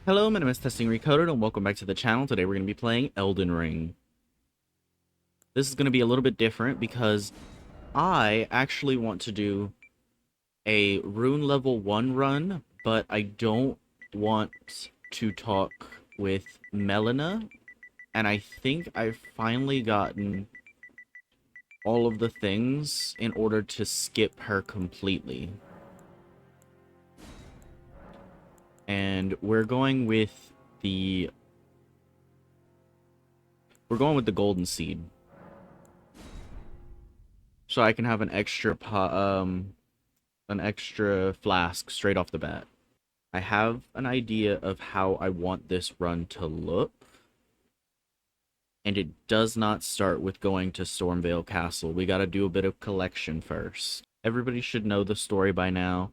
Hello, my name is Testing Recoded, and welcome back to the channel. Today we're going to be playing Elden Ring. This is going to be a little bit different because I actually want to do a Rune Level 1 run, but I don't want to talk with Melina, and I think I've finally gotten all of the things in order to skip her completely. And we're going with the golden seed. So I can have an extra flask straight off the bat. I have an idea of how I want this run to look, and it does not start with going to Stormvale Castle. We gotta do a bit of collection first. Everybody should know the story by now.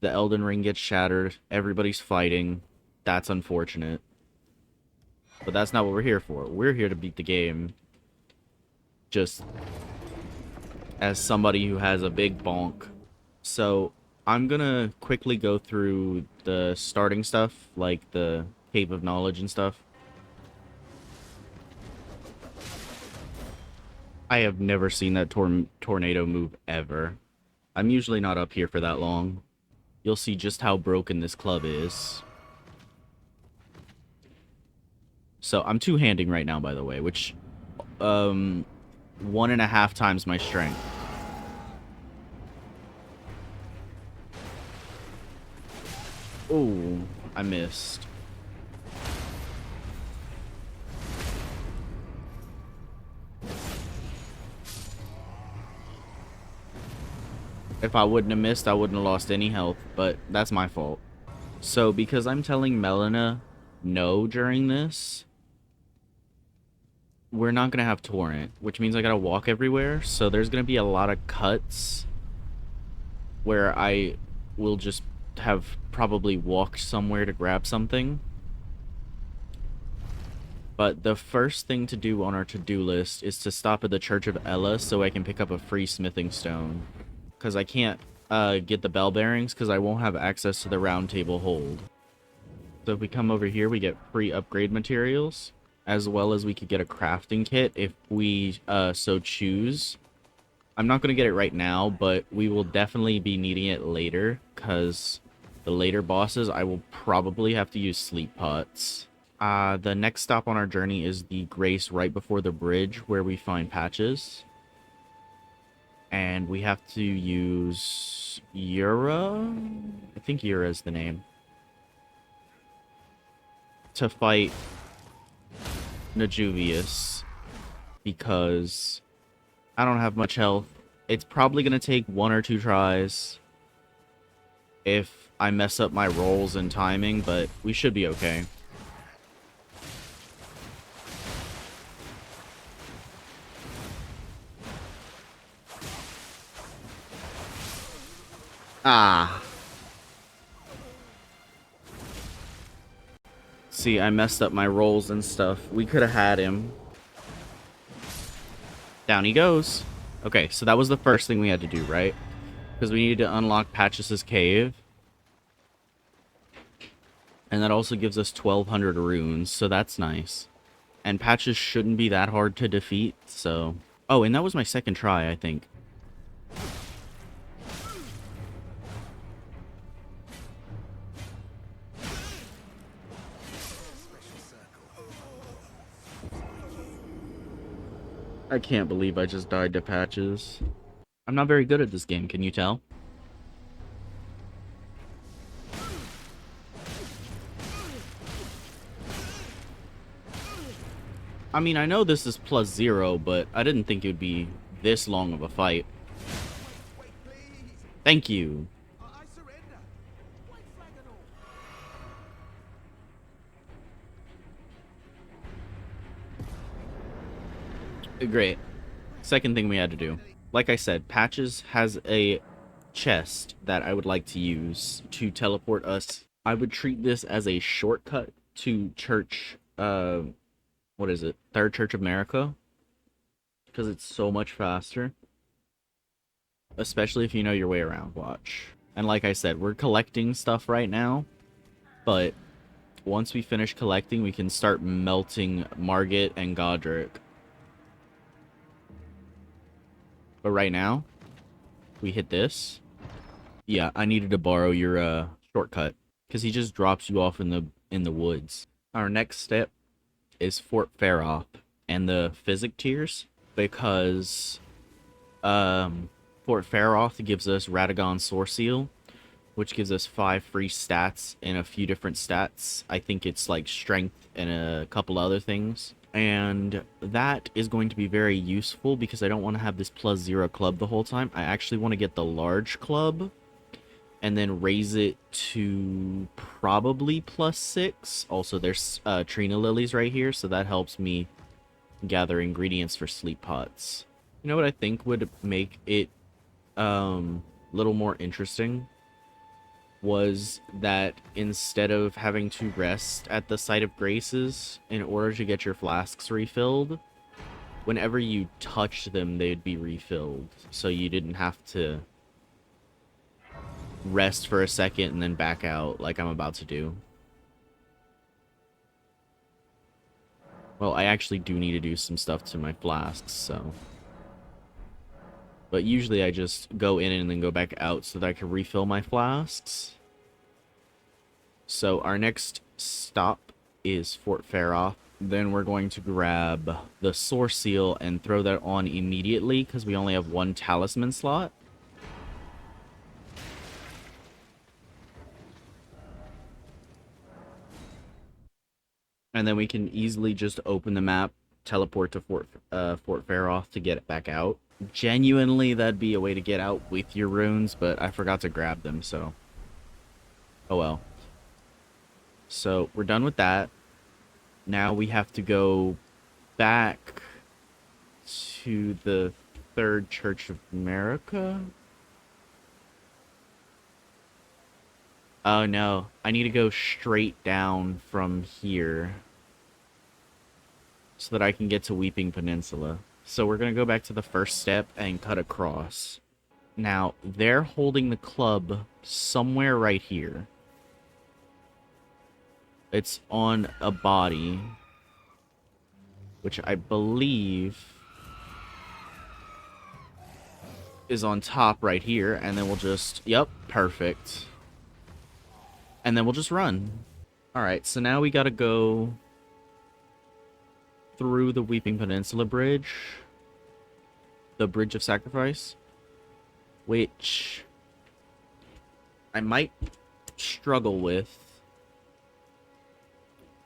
The Elden Ring gets shattered, everybody's fighting. That's unfortunate. But that's not what we're here for. We're here to beat the game. Just as somebody who has a big bonk. So I'm gonna quickly go through the starting stuff, like the Cave of Knowledge and stuff. I have never seen that tornado move ever. I'm usually not up here for that long. You'll see just how broken this club is. So I'm two-handing right now, by the way, which 1.5 times my strength. Oh, I missed. If I wouldn't have missed, I wouldn't have lost any health, but that's my fault. So because I'm telling Melina no during this, we're not going to have Torrent, which means I got to walk everywhere. So there's going to be a lot of cuts where I will just have probably walked somewhere to grab something. But the first thing to do on our to-do list is to stop at the Church of Ella so I can pick up a free smithing stone. Because I can't get the bell bearings because I won't have access to the round table hold. So if we come over here, we get free upgrade materials, as well as we could get a crafting kit if we so choose. I'm not going to get it right now, but we will definitely be needing it later, because the later bosses, I will probably have to use sleep pots. The next stop on our journey is the Grace right before the bridge, where we find patches. And we have to use Yura? I think Yura is the name. To fight Najuvius. Because I don't have much health. It's probably going to take 1 or 2 tries if I mess up my rolls and timing, but we should be okay. Ah. See, I messed up my rolls and stuff. We could have had him. Down he goes. Okay, so that was the first thing we had to do, right? Because we needed to unlock Patches' cave. And that also gives us 1,200 runes, so that's nice. And Patches shouldn't be that hard to defeat, so... Oh, and that was my second try, I think. I can't believe I just died to Patches. I'm not very good at this game, can you tell? I mean, I know this is +0, but I didn't think it would be this long of a fight. Thank you. Great. Second thing we had to do. Like I said, Patches has a chest that I would like to use to teleport us. I would treat this as a shortcut to Church, what is it? Third Church of America? Because it's so much faster. Especially if you know your way around, watch. And like I said, we're collecting stuff right now, but once we finish collecting, we can start melting Margit and Godric. But right now, we hit this. Yeah, I needed to borrow your shortcut because he just drops you off in the woods. Our next step is Fort Faroth and the physic tiers, because Fort Faroth gives us Radagon Source Seal, which gives us 5 free stats and a few different stats. I think it's like strength and a couple other things. And that is going to be very useful because I don't want to have this +0 club the whole time. I actually want to get the large club and then raise it to probably +6. Also, there's Trina lilies right here, so that helps me gather ingredients for sleep pots. You know what I think would make it a little more interesting was that instead of having to rest at the site of graces in order to get your flasks refilled, whenever you touched them, they'd be refilled. So you didn't have to rest for a second and then back out like I'm about to do. Well, I actually do need to do some stuff to my flasks, so... But usually I just go in and then go back out so that I can refill my flasks. So our next stop is Fort Faroth. Then we're going to grab the Source Seal and throw that on immediately because we only have 1 talisman slot. And then we can easily just open the map, teleport to Fort Faroth to get it back out. Genuinely, that'd be a way to get out with your runes, but I forgot to grab them, so... Oh well. So, we're done with that. Now we have to go back to the Third Church of America. Oh no, I need to go straight down from here so that I can get to Weeping Peninsula. So we're going to go back to the first step and cut across. Now, they're holding the club somewhere right here. It's on a body, which I believe is on top right here. And then we'll just... Yep, perfect. And then we'll just run. Alright, so now we gotta go through the Weeping Peninsula Bridge. The Bridge of Sacrifice. Which I might struggle with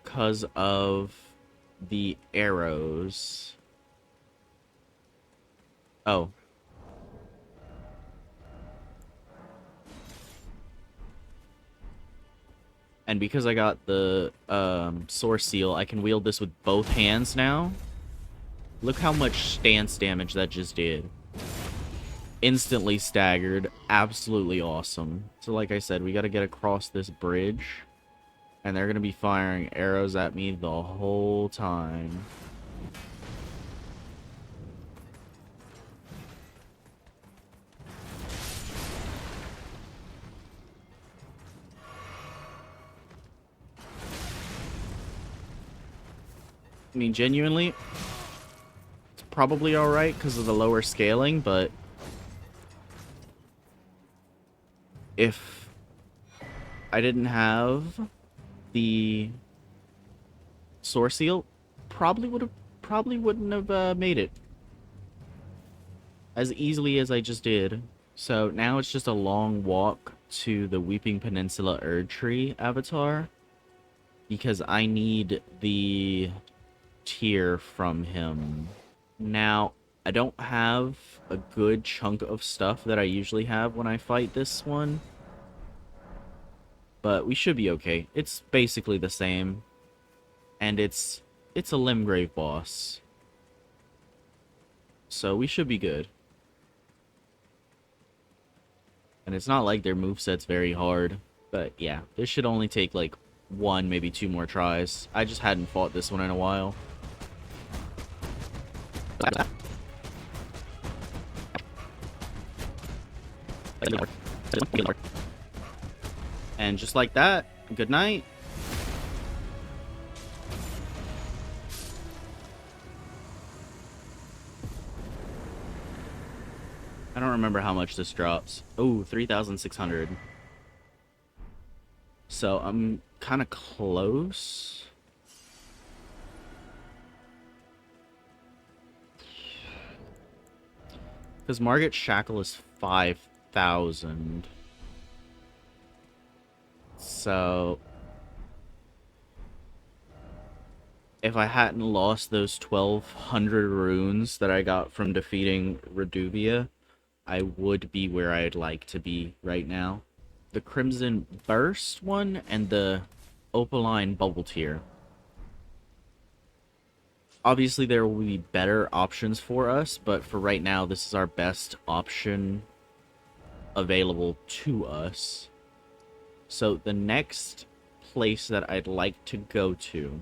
because of the arrows. Oh. And because I got the Source Seal, I can wield this with both hands now. Look how much stance damage that just did. Instantly staggered. Absolutely awesome. So like I said, we got to get across this bridge. And they're going to be firing arrows at me the whole time. I mean, genuinely, it's probably alright because of the lower scaling, but if I didn't have the Source Seal, probably wouldn't have made it as easily as I just did. So now it's just a long walk to the Weeping Peninsula Erdtree avatar because I need the tier from him. Now, I don't have a good chunk of stuff that I usually have when I fight this one, but we should be okay. It's basically the same, and it's a Limgrave boss, so we should be good. And it's not like their moveset's very hard, but yeah, this should only take like 1, maybe 2 more tries. I just hadn't fought this one in a while. And just like that, good night. I don't remember how much this drops. Oh, 3,600. So I'm kind of close. Because Margit Shackle is 5,000. So if I hadn't lost those 1,200 runes that I got from defeating Reduvia, I would be where I'd like to be right now. The Crimson Burst one and the Opaline Bubble Tier. Obviously, there will be better options for us, but for right now, this is our best option available to us. So the next place that I'd like to go to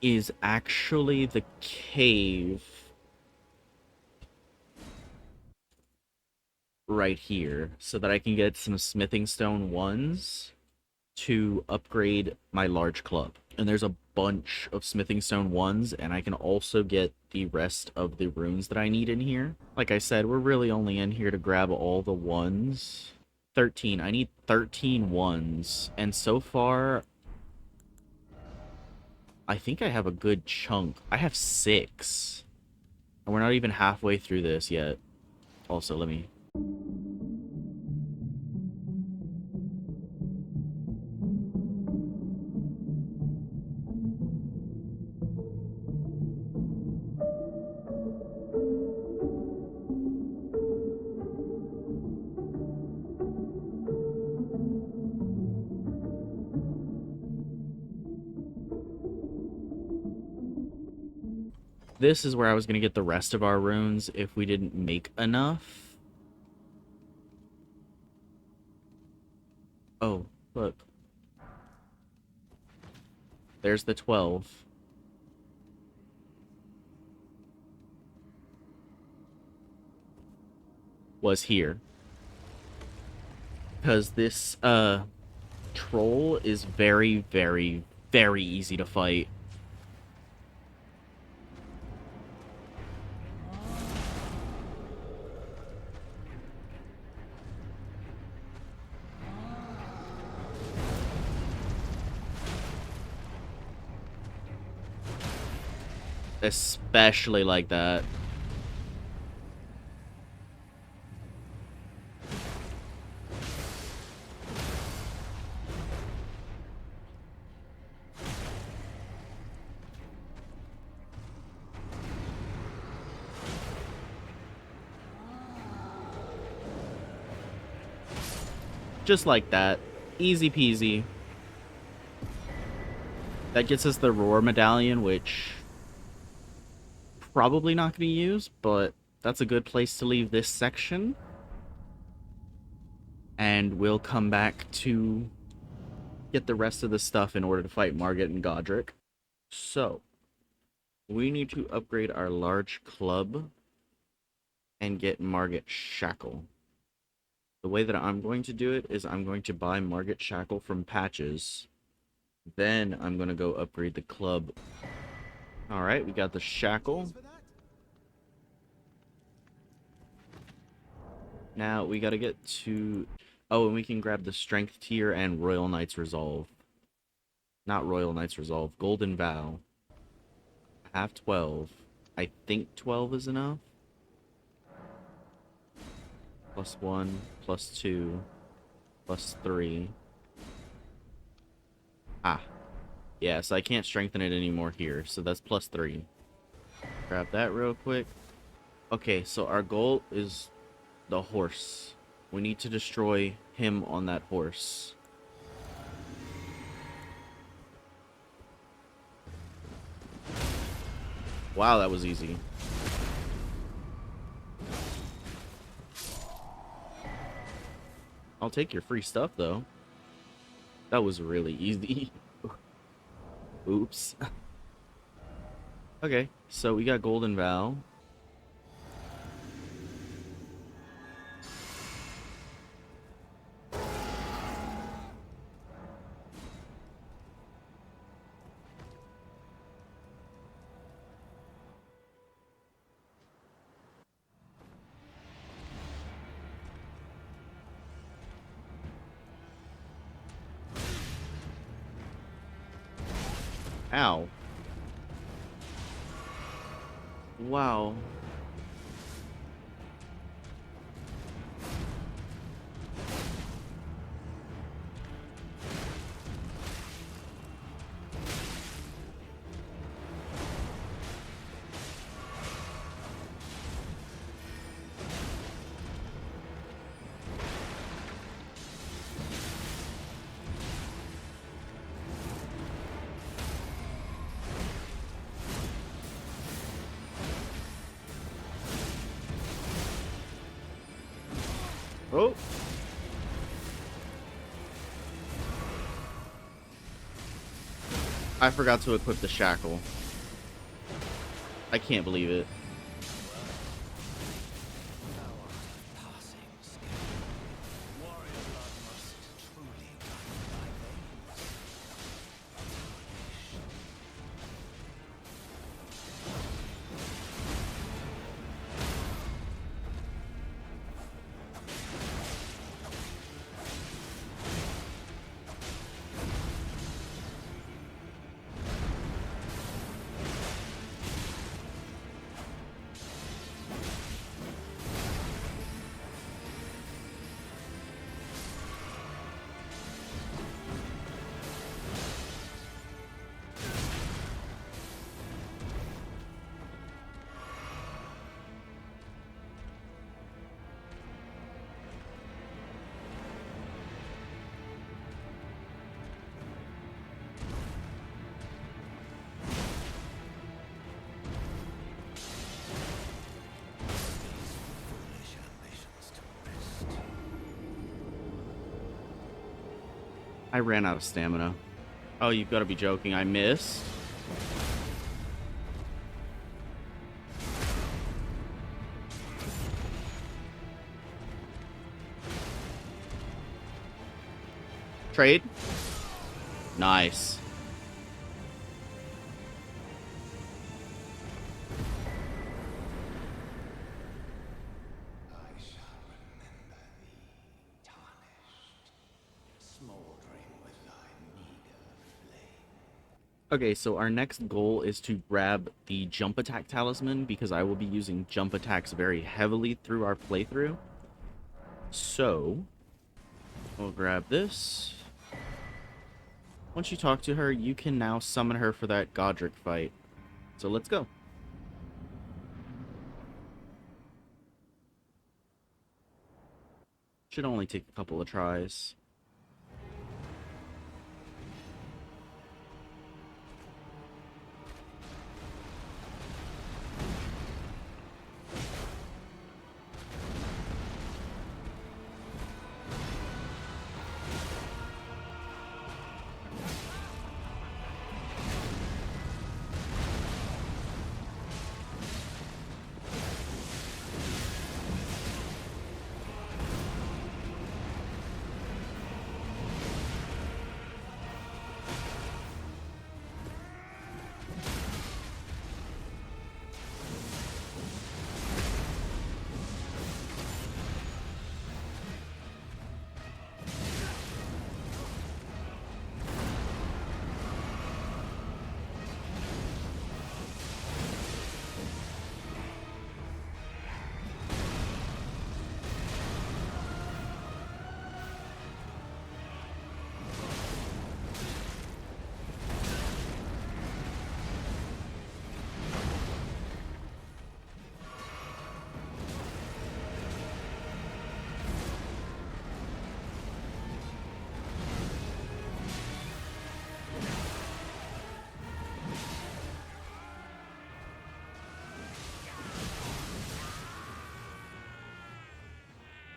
is actually the cave right here, so that I can get some smithing stone 1s to upgrade my large club. And there's a bunch of smithing stone 1s, and I can also get the rest of the runes that I need in here. Like I said, we're really only in here to grab all the 1s. 13. I need 13 1s, and so far I think I have a good chunk. I have 6. And we're not even halfway through this yet. Also, let me... This is where I was going to get the rest of our runes if we didn't make enough. Oh, look. There's the 12. Was here. Because this, troll is very, very, very easy to fight. Especially like that. Just like that. Easy peasy. That gets us the Roar Medallion, which... probably not going to use, but that's a good place to leave this section. And we'll come back to get the rest of the stuff in order to fight Margit and Godric. So, we need to upgrade our large club and get Margit Shackle. The way that I'm going to do it is I'm going to buy Margit Shackle from Patches. Then I'm going to go upgrade the club. Alright, we got the Shackle. Now we gotta get to... oh, and we can grab the Strength tier and Royal Knight's Resolve. Not Royal Knight's Resolve. Golden Vow. I have 12. I think 12 is enough. +1, +2, +3. Ah. Yeah, so I can't strengthen it anymore here, so that's +3. Grab that real quick. Okay, so our goal is the horse. We need to destroy him on that horse. Wow, that was easy. I'll take your free stuff, though. That was really easy. Oops. Okay, so we got Golden Vow. Ow. Wow. Oh. I forgot to equip the shackle. I can't believe it. I ran out of stamina. Oh, you've got to be joking. I missed. Trade. Nice. Okay, so our next goal is to grab the jump attack talisman because I will be using jump attacks very heavily through our playthrough. So, we'll grab this. Once you talk to her, you can now summon her for that Godric fight. So let's go. Should only take a couple of tries.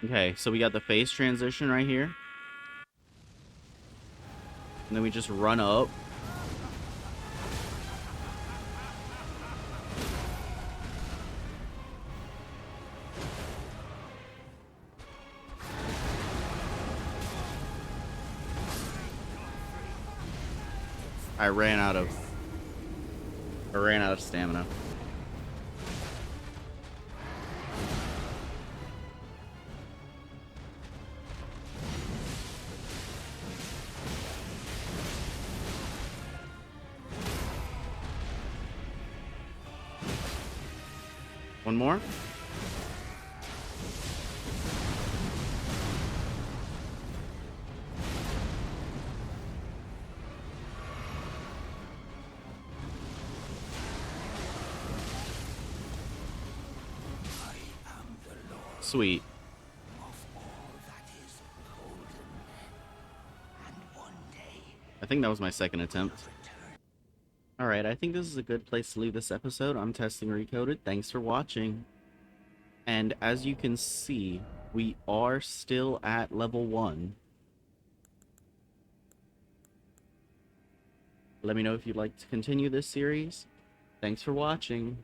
Okay, so we got the phase transition right here. And then we just run up. I ran out of stamina. One more. Sweet. I think that was my second attempt. Alright, I think this is a good place to leave this episode. I'm Testing Recoded. Thanks for watching. And as you can see, we are still at level 1. Let me know if you'd like to continue this series. Thanks for watching.